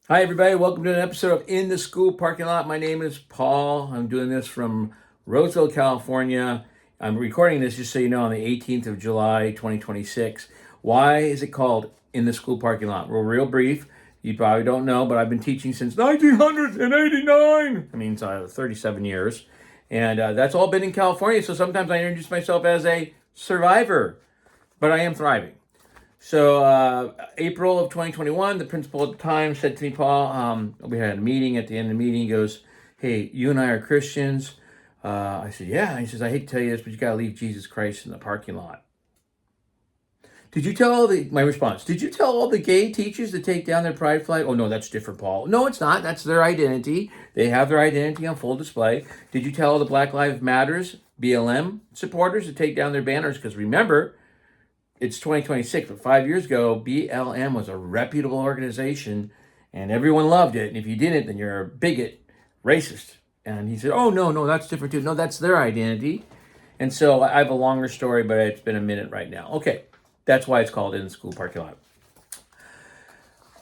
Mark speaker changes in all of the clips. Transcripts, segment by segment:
Speaker 1: Hi, everybody. Welcome to an episode of In the School Parking Lot. My name is Paul. I'm doing this from Roseville, California. I'm recording this just so you know on the 18th of July, 2026. Why is it called In the School Parking Lot? Well, real brief. You probably don't know, but I've been teaching since 1989. I mean, so 37 years. And that's all been in California. So sometimes I introduce myself as a survivor, but I am thriving. So April of 2021, the principal at the time said to me, Paul, we had a meeting. At the end of the meeting, he goes, hey, you and I are Christians. I said, yeah. And he says, I hate to tell you this, but you got to leave Jesus Christ in the parking lot. My response, did you tell all the gay teachers to take down their pride flag? Oh, no, that's different, Paul. No, it's not. That's their identity. They have their identity on full display. Did you tell all the Black Lives Matters, BLM supporters to take down their banners? Because remember, it's 2026, but 5 years ago, BLM was a reputable organization and everyone loved it. And if you didn't, then you're a bigot, racist. And he said, oh, no, that's different too. No, that's their identity. And so I have a longer story, but it's been a minute right now. Okay, that's why it's called In the School Parking Lot.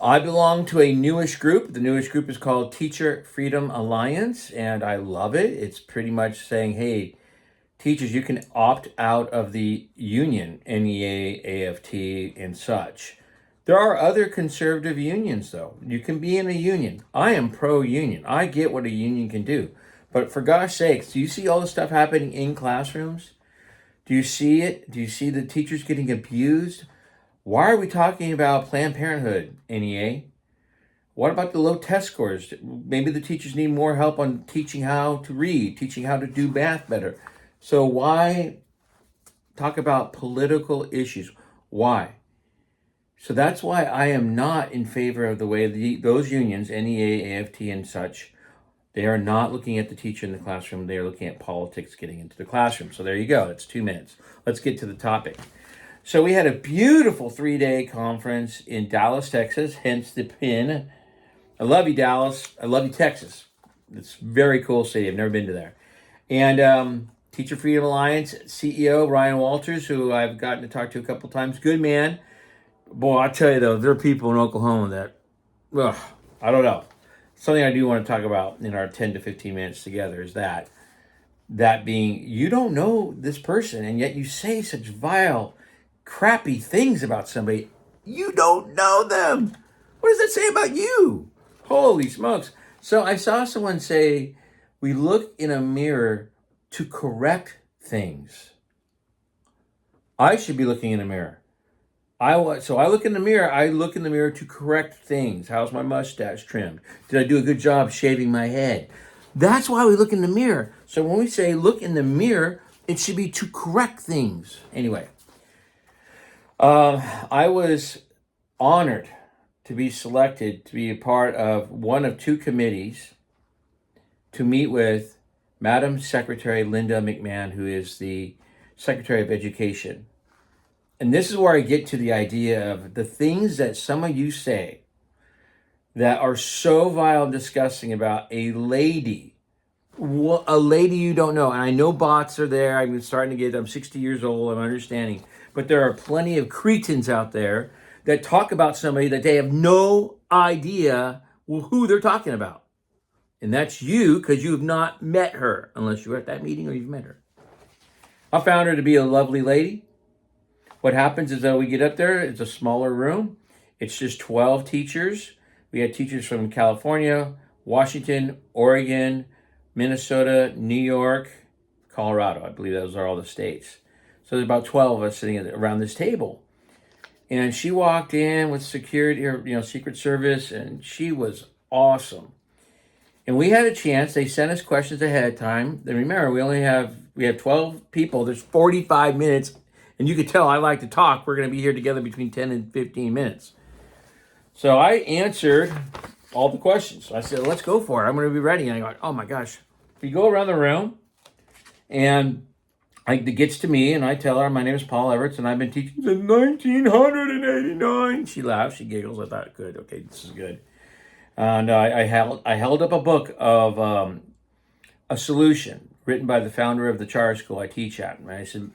Speaker 1: I belong to a newish group. The newish group is called Teacher Freedom Alliance, and I love it. It's pretty much saying, hey, teachers, you can opt out of the union, NEA, AFT, and such. There are other conservative unions, though. You can be in a union. I am pro-union. I get what a union can do. But for gosh sakes, do you see all the stuff happening in classrooms? Do you see it? Do you see the teachers getting abused? Why are we talking about Planned Parenthood, NEA? What about the low test scores? Maybe the teachers need more help on teaching how to read, teaching how to do math better. So why talk about political issues? Why? So that's why I am not in favor of the way those unions, NEA, AFT, and such, they are not looking at the teacher in the classroom. They are looking at politics getting into the classroom. So there you go. That's 2 minutes. Let's get to the topic. So we had a beautiful 3-day conference in Dallas, Texas, hence the pin. I love you, Dallas. I love you, Texas. It's a very cool city. I've never been to there. And Teacher Freedom Alliance CEO Ryan Walters, who I've gotten to talk to a couple times, good man. Boy, I tell you though, there are people in Oklahoma that, I don't know. Something I do want to talk about in our 10 to 15 minutes together is that being, you don't know this person, and yet you say such vile, crappy things about somebody. You don't know them. What does that say about you? Holy smokes. So I saw someone say, we look in a mirror to correct things. I should be looking in a mirror. I look in the mirror. I look in the mirror to correct things. How's my mustache trimmed? Did I do a good job shaving my head? That's why we look in the mirror. So when we say look in the mirror, it should be to correct things. Anyway, I was honored to be selected to be a part of one of 2 committees to meet with Madam Secretary Linda McMahon, who is the Secretary of Education. And this is where I get to the idea of the things that some of you say that are so vile and disgusting about a lady you don't know. And I know bots are there. I'm 60 years old, I'm understanding. But there are plenty of cretins out there that talk about somebody that they have no idea who they're talking about. And that's you, because you have not met her, unless you were at that meeting or you've met her. I found her to be a lovely lady. What happens is that we get up there, it's a smaller room. It's just 12 teachers. We had teachers from California, Washington, Oregon, Minnesota, New York, Colorado. I believe those are all the states. So there's about 12 of us sitting around this table. And she walked in with security, or Secret Service, and she was awesome. And we had a chance. They sent us questions ahead of time. And remember, we have 12 people. There's 45 minutes. And you could tell I like to talk. We're going to be here together between 10 and 15 minutes. So I answered all the questions. So I said, let's go for it. I'm going to be ready. And I go, oh my gosh. We go around the room. And it gets to me. And I tell her, my name is Paul Everett. And I've been teaching since 1989. She laughs. She giggles. I thought, good. Okay, this is good. And I held up a book of a solution written by the founder of the charter school I teach at. And I said,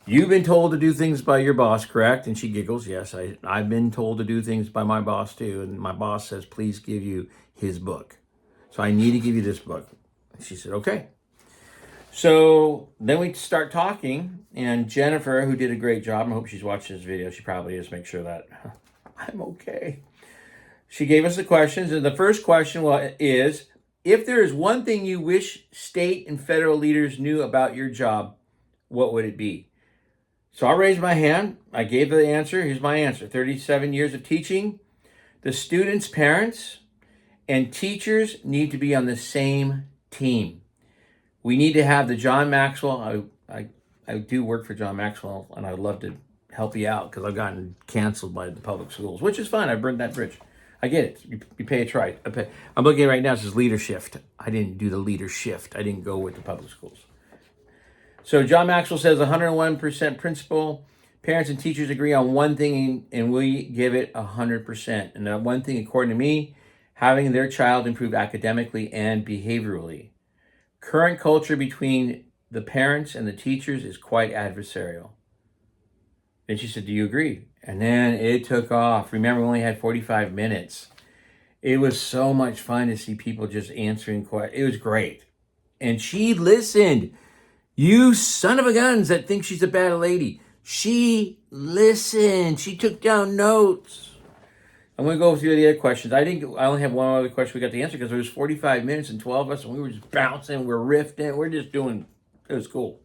Speaker 1: You've been told to do things by your boss, correct? And she giggles. Yes, I've been told to do things by my boss too. And my boss says, please give you his book. So I need to give you this book. And she said, okay. So then we start talking, and Jennifer, who did a great job, I hope she's watching this video. She probably is. Make sure that I'm okay. She gave us the questions, and the first question is, if there is one thing you wish state and federal leaders knew about your job, what would it be? So I raised my hand. I gave the answer. Here's my answer. 37 years of teaching. The students' parents and teachers need to be on the same team. We need to have the John Maxwell. I do work for John Maxwell, and I'd love to help you out because I've gotten canceled by the public schools, which is fine. I burned that bridge. I get it. You pay a try. I'm looking at it right now. It says leadership. I didn't do the leadership. I didn't go with the public schools. So John Maxwell says 101% principle. Parents and teachers agree on one thing, and we give it 100%. And that one thing, according to me, having their child improve academically and behaviorally. Current culture between the parents and the teachers is quite adversarial. Then she said, do you agree? And then it took off. Remember, we only had 45 minutes. It was so much fun to see people just answering questions. It was great. And she listened. You son of a guns that think she's a bad lady. She listened. She took down notes. I'm going to go through the other questions. I only have one other question we got to answer because there was 45 minutes and 12 of us, and we were just bouncing, we're riffing, we're just doing, it was cool.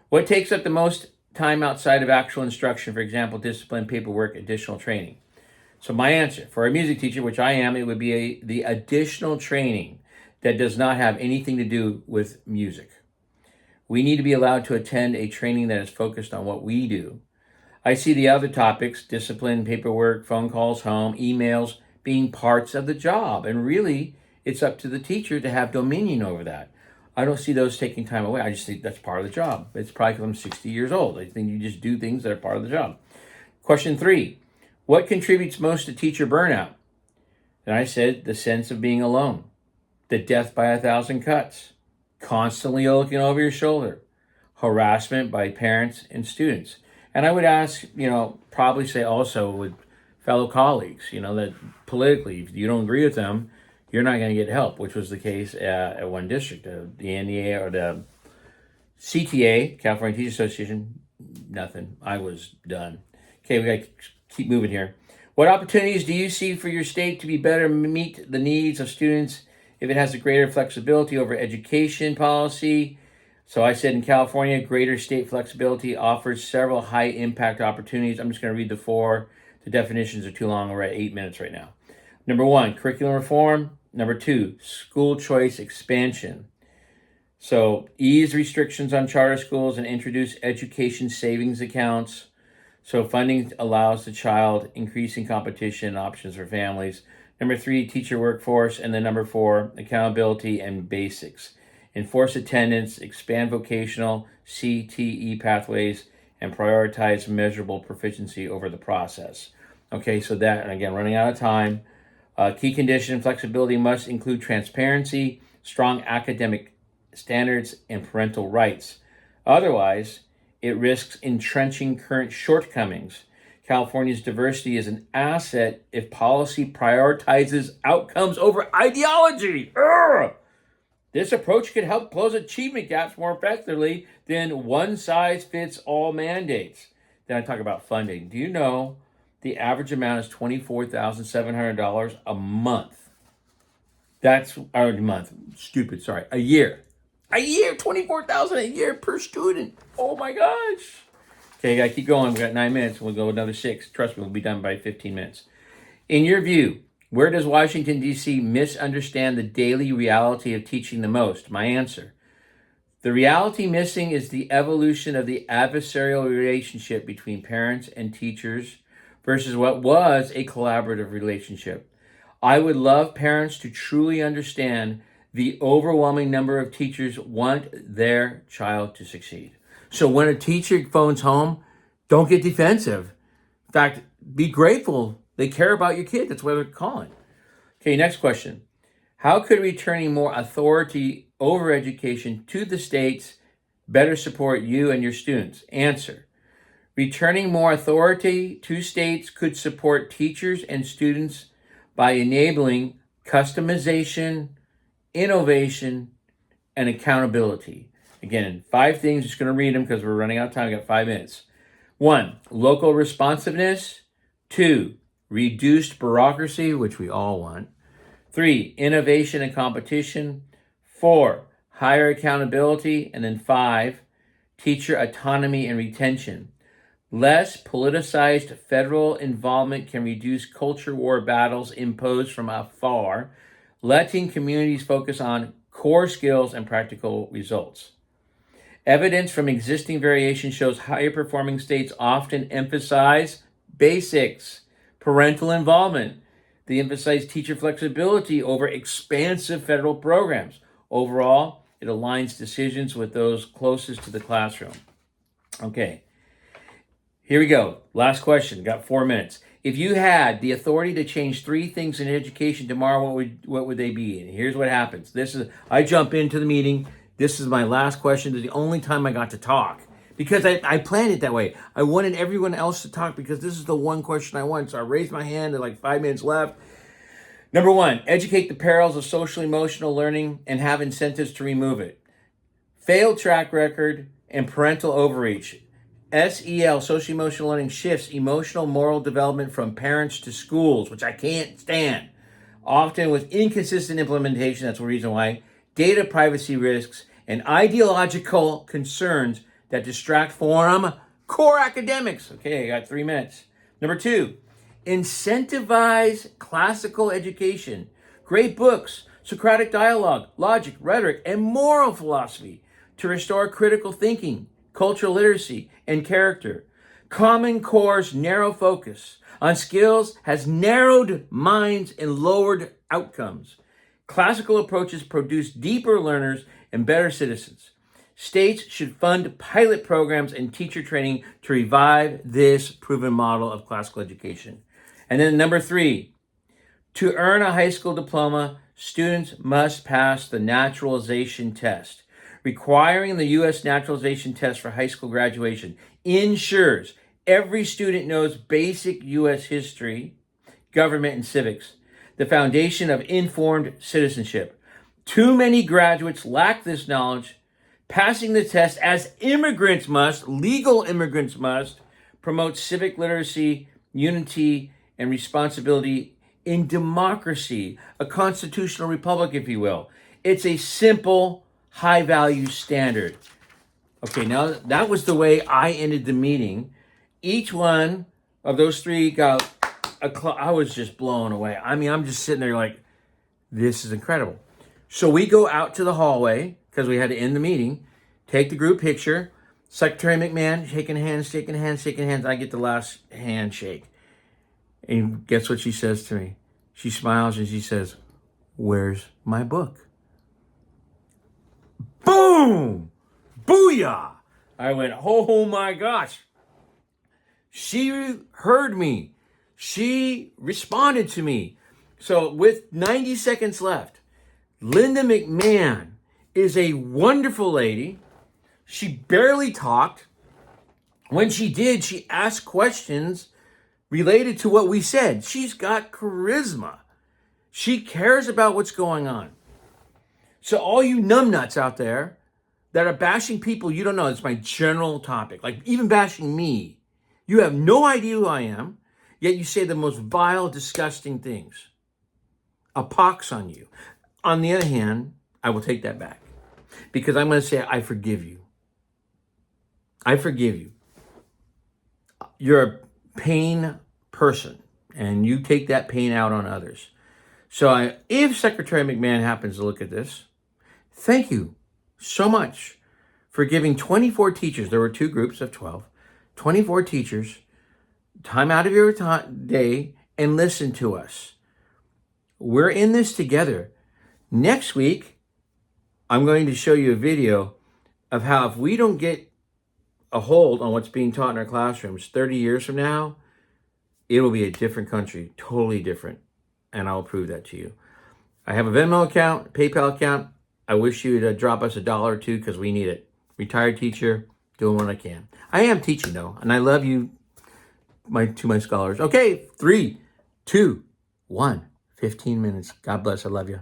Speaker 1: What takes up the most time outside of actual instruction, for example, discipline, paperwork, additional training? So my answer, for a music teacher, which I am, it would be the additional training that does not have anything to do with music. We need to be allowed to attend a training that is focused on what we do. I see the other topics, discipline, paperwork, phone calls home, emails, being parts of the job. And really, it's up to the teacher to have dominion over that. I don't see those taking time away. I just think that's part of the job. It's probably because I'm 60 years old. I think you just do things that are part of the job. Question 3, what contributes most to teacher burnout? And I said the sense of being alone, the death by 1,000 cuts, constantly looking over your shoulder, harassment by parents and students. And I would ask, probably say also with fellow colleagues, that politically, if you don't agree with them, you're not going to get help, which was the case at one district. The NEA or the CTA, California Teachers Association, nothing. I was done. Okay, we got to keep moving here. What opportunities do you see for your state to be better meet the needs of students if it has a greater flexibility over education policy? So I said in California, greater state flexibility offers several high-impact opportunities. I'm just going to read the 4. The definitions are too long. We're at 8 minutes right now. Number 1, curriculum reform. Number 2, school choice expansion. So ease restrictions on charter schools and introduce education savings accounts. So funding allows the child increasing competition and options for families. Number 3, teacher workforce. And then number 4, accountability and basics. Enforce attendance, expand vocational CTE pathways, and prioritize measurable proficiency over the process. Okay, so that, and again, running out of time. Key condition, flexibility must include transparency, strong academic standards, and parental rights. Otherwise, it risks entrenching current shortcomings. California's diversity is an asset if policy prioritizes outcomes over ideology. Urgh! This approach could help close achievement gaps more effectively than one-size-fits-all mandates. Then I talk about funding. Do you know the average amount is $24,700 a month? That's a month. Stupid, sorry. A year. A year, $24,000 a year per student. Oh my gosh. Okay, I gotta keep going. We got 9 minutes. We'll go another 6. Trust me, we'll be done by 15 minutes. In your view, where does Washington, D.C. misunderstand the daily reality of teaching the most? My answer. The reality missing is the evolution of the adversarial relationship between parents and teachers versus what was a collaborative relationship. I would love parents to truly understand the overwhelming number of teachers want their child to succeed. So when a teacher phones home, don't get defensive. In fact, be grateful. They care about your kid. That's why they're calling. Okay, next question. How could returning more authority over education to the states better support you and your students? Answer. Returning more authority to states could support teachers and students by enabling customization, innovation, and accountability. Again, 5 things. Just going to read them because we're running out of time. I got 5 minutes. 1, local responsiveness. 2, reduced bureaucracy, which we all want. 3, innovation and competition. 4, higher accountability. And then 5, teacher autonomy and retention. Less politicized federal involvement can reduce culture war battles imposed from afar, letting communities focus on core skills and practical results. Evidence from existing variation shows higher performing states often emphasize basics, parental involvement. They emphasize teacher flexibility over expansive federal programs. Overall, it aligns decisions with those closest to the classroom. Okay. Here we go. Last question. Got 4 minutes. If you had the authority to change 3 things in education tomorrow, what would they be? And here's what happens. I jump into the meeting. This is my last question. This is the only time I got to talk because I planned it that way. I wanted everyone else to talk because this is the one question I want. So I raised my hand at like 5 minutes left. Number 1, educate the perils of social emotional learning and have incentives to remove it. Failed track record and parental overreach. SEL, social emotional learning, shifts emotional moral development from parents to schools, which I can't stand. Often with inconsistent implementation, that's the reason why. Data privacy risks and ideological concerns that distract from core academics. Okay, I got 3 minutes. Number 2, incentivize classical education. Great books, Socratic dialogue, logic, rhetoric, and moral philosophy to restore critical thinking, cultural literacy, and character. Common Core's narrow focus on skills has narrowed minds and lowered outcomes. Classical approaches produce deeper learners and better citizens. States should fund pilot programs and teacher training to revive this proven model of classical education. And then number 3, to earn a high school diploma, students must pass the naturalization test. Requiring the U.S. naturalization test for high school graduation ensures every student knows basic U.S. history, government, and civics, the foundation of informed citizenship. Too many graduates lack this knowledge. Passing the test as immigrants must, legal immigrants must, promote civic literacy, unity, and responsibility in democracy, a constitutional republic, if you will. It's a simple, high-value standard. Okay, now that was the way I ended the meeting. Each one of those 3 got I was just blown away. I mean, I'm just sitting there like, this is incredible. So we go out to the hallway because we had to end the meeting, take the group picture. Secretary McMahon, shaking hands. I get the last handshake. And guess what she says to me? She smiles and she says, "Where's my book?" Boom! Booyah! I went, oh my gosh. She heard me. She responded to me. So with 90 seconds left, Linda McMahon is a wonderful lady. She barely talked. When she did, she asked questions related to what we said. She's got charisma. She cares about what's going on. So all you numbnuts out there that are bashing people you don't know, it's my general topic, like even bashing me. You have no idea who I am, yet you say the most vile, disgusting things. A pox on you. On the other hand, I will take that back because I'm going to say, I forgive you. I forgive you. You're a pain person and you take that pain out on others. So if Secretary McMahon happens to look at this, thank you so much for giving 24 teachers, there were 2 groups of 12, 24 teachers, time out of your day and listen to us. We're in this together. Next week, I'm going to show you a video of how if we don't get a hold on what's being taught in our classrooms 30 years from now, it will be a different country, totally different. And I'll prove that to you. I have a Venmo account, PayPal account. I wish you to drop us $1 or $2 because we need it. Retired teacher, doing what I can. I am teaching though, and I love you, my scholars. Okay, 3, 2, 1, 15 minutes. God bless. I love you.